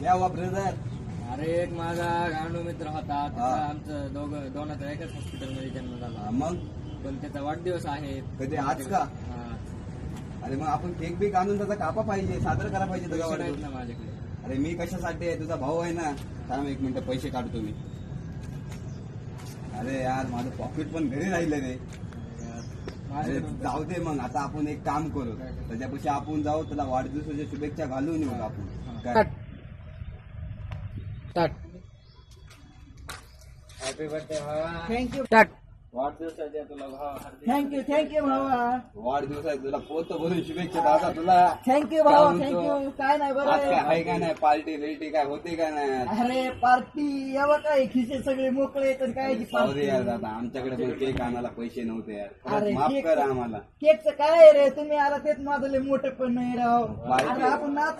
या वा ब्रदर. अरे एक माझा गांडू मित्र होता, आमचं दोनाचा एकाच हॉस्पिटलमध्ये जन्म झाला. मग पण त्याचा वाढदिवस आहे. कधी आज का? हा. अरे मग आपण केक बीक आणून त्याचा कापा पाहिजे, सादर करा पाहिजे तुझा पैसे नाहीत वाढदिवस. ना माझ्याकडे. अरे मी कशासाठी आहे, तुझा भाऊ आहे ना. थांब एक मिनिट, पैसे काढतो मी. अरे यार माझं पॉकेट पण घरी राहिलं रे. अरे जाऊ दे मग, आता आपण एक काम करू, त्याच्यापेक्षा आपण जाऊ, त्याला वाढदिवसाच्या शुभेच्छा घालून येऊ आपण. काय? हॅपी बर्थडे भावा. थँक्यू वाढदिवसाच्या तुला भावा हार्दिक थँक्यू भावा. वाढदिवस आहे तुला, पोत भरून शुभेच्छा दादा तुला. थँक्यू भावा. काय म्हणतो? थँक्यू. काय नाही बरं आज काय आहे. आहे का नाही, पार्टी बिल्टी काय होते का नाही? अरे पार्टी यावं काय, खिसे सगळे मोकळे तर काय ती सॉरी पार्टी. यार दादा, आमच्याकडे पण केक आणायला पैसे नव्हते यार. खरंच अरे माफ केक- करा आम्हाला. केकचं काय रे, तुम्ही आला तेच माझं लय मोठं पण नाही राव. बारके. आता आपण नाच